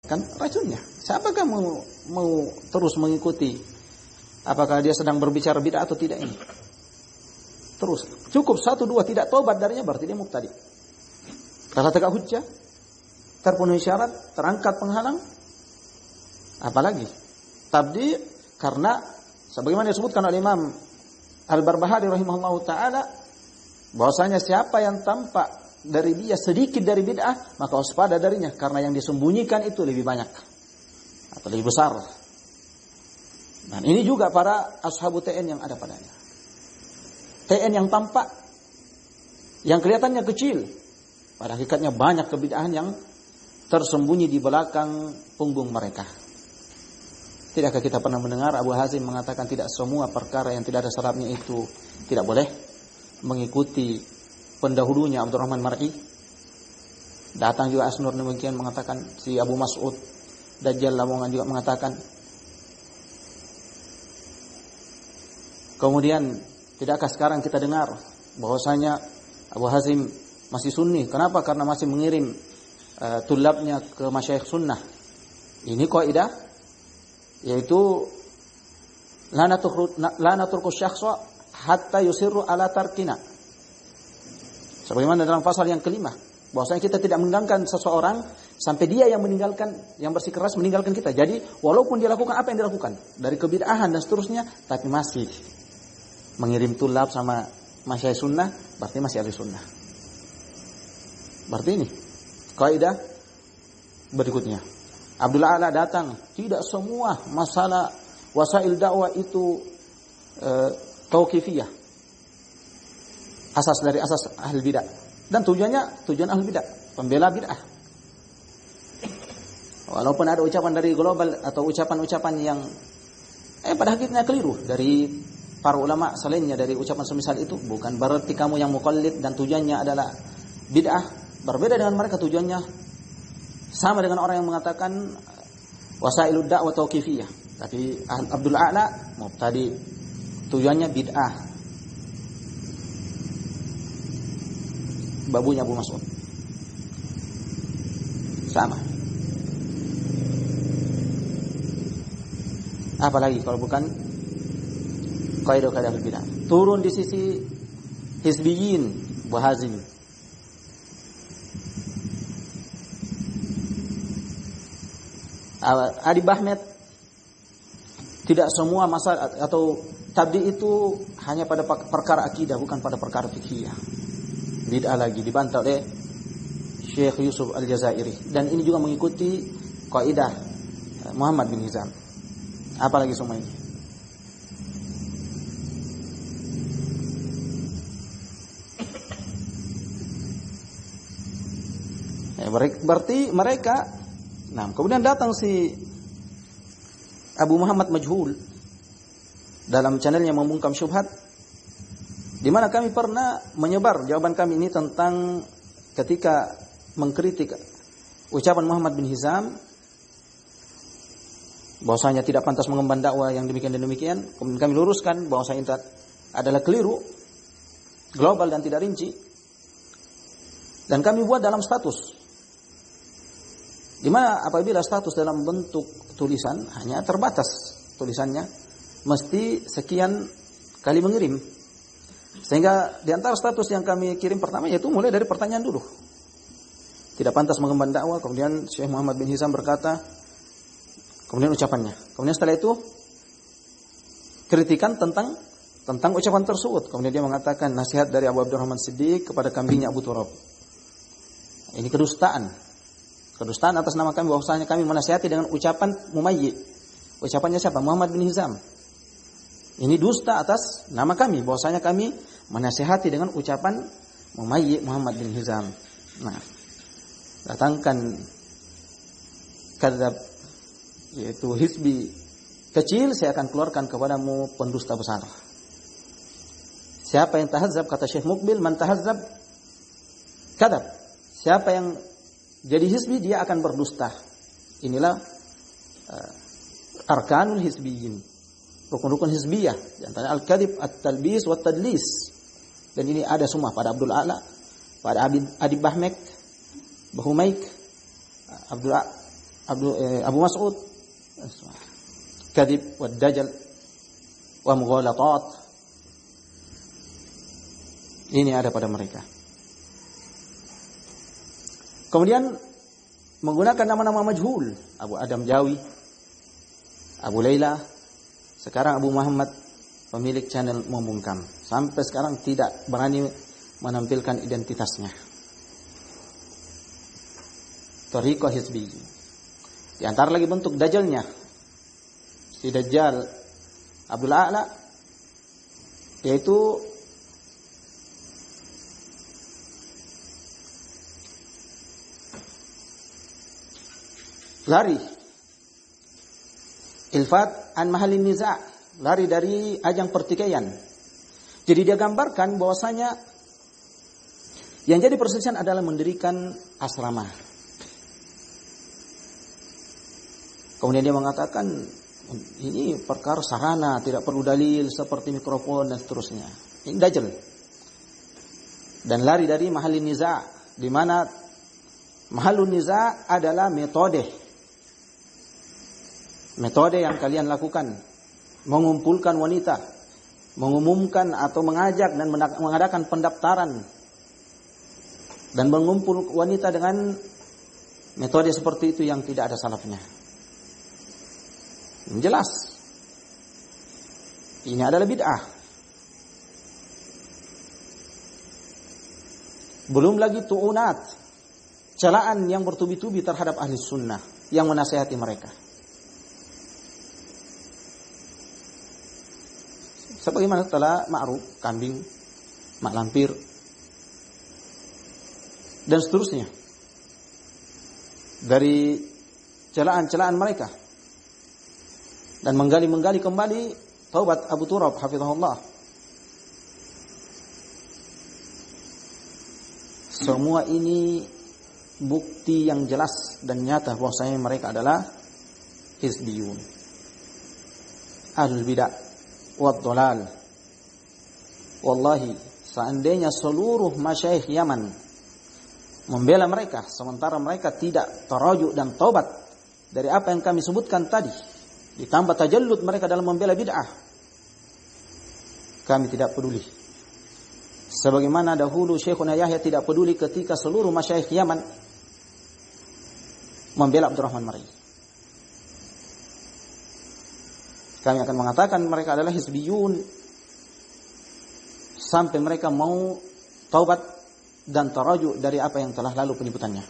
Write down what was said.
kan racunnya. Siapakah mau terus mengikuti apakah dia sedang berbicara bid'ah atau tidak ini? Terus cukup 1 2 tidak tobat darinya berarti dia mubtadi. Kalau tegak hujjah, terpenuhi syarat, terangkat penghalang, apalagi tabdi, karena sebagaimana disebutkan oleh Imam Al-Barbahari rahimahullahu taala bahwasanya siapa yang tampak dari dia sedikit dari bid'ah maka waspada darinya, karena yang disembunyikan itu lebih banyak atau lebih besar. Dan ini juga para ashabu TN yang ada padanya. TN yang tampak, yang kelihatannya kecil, pada hakikatnya banyak kebid'ahan yang tersembunyi di belakang punggung mereka. Tidakkah kita pernah mendengar Abu Hazim mengatakan tidak semua perkara yang tidak ada syaratnya itu tidak boleh? Mengikuti pendahulunya Abdurrahman Mar'i. Datang juga Asnur demikian mengatakan, si Abu Mas'ud Dajjal Lamongan juga mengatakan. Kemudian tidakkah sekarang kita dengar bahwasanya Abu Hazim masih sunni? Kenapa? Karena masih mengirim tulabnya ke masyayikh sunnah. Ini kaidah, yaitu la natruku syakhsa hatta yusirru ala tarkina. Sebagaimana dalam pasal yang kelima, bahwasanya kita tidak meninggalkan seseorang sampai dia yang meninggalkan, yang bersikeras meninggalkan kita. Jadi walaupun dia lakukan apa yang dilakukan dari kebid'ahan dan seterusnya, tapi masih mengirim tulab sama masyayikh sunnah, berarti masih ahli sunnah. Berarti ini kaidah berikutnya. Abdullah A'la datang, tidak semua masalah wasail dakwah itu tauqifiyah, asas dari asas ahli bidah, dan tujuan ahli bidah, pembela bidah. Walaupun ada ucapan dari global atau ucapan-ucapan yang pada hakikatnya keliru dari para ulama selainnya dari ucapan semisal itu, bukan berarti kamu yang muqallid dan tujuannya adalah bid'ah. Berbeda dengan mereka, tujuannya sama dengan orang yang mengatakan wasailud da'wah tauqifiyah. Tapi Abdul A'la mubtadi, tujuannya bid'ah. Babunya Abu Mas'ud. Sama. Apalagi kalau bukan kaidah-kaidah bid'ah. Turun di sisi hizbiyin, Wahazim. Adi Bahmet, tidak semua masalah atau tabdi itu hanya pada perkara akidah, bukan pada perkara fikih. Bid'ah lagi dibantah oleh Syekh Yusuf Al-Jazairi, dan ini juga mengikuti kaidah Muhammad bin Hizam. Apalagi semua ini. Berarti mereka. Nah, kemudian datang si Abu Muhammad Majhul dalam channelnya Membungkam Syubhat, di mana kami pernah menyebar jawaban kami ini tentang ketika mengkritik ucapan Muhammad bin Hizam bahwasanya tidak pantas mengemban dakwah yang demikian dan demikian. Kemudian kami luruskan bahwasanya itu adalah keliru, global dan tidak rinci. Dan kami buat dalam status, di mana apabila status dalam bentuk tulisan hanya terbatas tulisannya, mesti sekian kali mengirim. Sehingga di antara status yang kami kirim pertama yaitu mulai dari pertanyaan dulu. Tidak pantas mengemban dakwah, kemudian Syekh Muhammad bin Hizam berkata, kemudian ucapannya. Kemudian setelah itu kritikan tentang ucapan tersebut. Kemudian dia mengatakan nasihat dari Abu Abdurrahman Siddiq kepada kambingnya Abu Turab. Ini kedustaan. Kedustaan atas nama kami, bahwasanya kami menasihati dengan ucapan mumayyi. Ucapannya siapa? Muhammad bin Hizam. Ini dusta atas nama kami, bahwasanya kami menasihati dengan ucapan mumayyi Muhammad bin Hizam. Nah, datangkan kadzab, yaitu hizbi kecil, saya akan keluarkan kepadamu pendusta besar. Siapa yang tahazzab, kata Syekh Mukbil, man tahazzab kadzab. Siapa yang jadi hizbi, dia akan berdusta. Inilah arkanul hizbiyin, rukun-rukun hizbiyah, di antara al-kadhib, at-talbis, wat-tadlis. Dan ini ada semua pada Abdul A'la, pada Adi Bahmek, Bahumaik, Abu Mas'ud, kadhib wa dajjal wa mughalatat. Ini ada pada mereka. Kemudian menggunakan nama-nama majhul, Abu Adam Jawi, Abu Laila, sekarang Abu Muhammad, pemilik channel Membungkam. Sampai sekarang tidak berani menampilkan identitasnya. Thariqah hizbi. Di antara lagi bentuk dajjalnya, si Dajjal Abdul A'la, yaitu lari ilfat an mahalin niza', lari dari ajang pertikaian. Jadi dia gambarkan bahwasanya yang jadi perselisihan adalah mendirikan asrama. Kemudian dia mengatakan ini perkara sarana, tidak perlu dalil seperti mikrofon dan seterusnya. Ini dajjal. Dan lari dari mahalin niza', di mana mahalun niza' adalah metode yang kalian lakukan, mengumpulkan wanita, mengumumkan atau mengajak dan mengadakan pendaftaran dan mengumpul wanita dengan metode seperti itu yang tidak ada salafnya. Jelas ini adalah bid'ah. Belum lagi tu'unat, celaan yang bertubi-tubi terhadap ahli sunnah yang menasihati mereka. Sebagaimana telah ma'ruf, kambing, mak lampir, dan seterusnya. Dari celaan-celaan mereka. Dan menggali kembali taubat Abu Turab hafizahullah. Semua ini bukti yang jelas dan nyata bahwasanya mereka adalah hizbiyun, ahlul bidah wad dhalal. Wallahi, seandainya seluruh masyayikh Yaman membela mereka sementara mereka tidak tarajuk dan taubat dari apa yang kami sebutkan tadi, ditambah tajallud mereka dalam membela bid'ah, kami tidak peduli. Sebagaimana dahulu Syekhuna Yahya tidak peduli ketika seluruh masyayikh Yaman membela Abdurrahman Mar'i. Kami akan mengatakan mereka adalah hizbiyun sampai mereka mau taubat dan tarajuk dari apa yang telah lalu penyebutannya.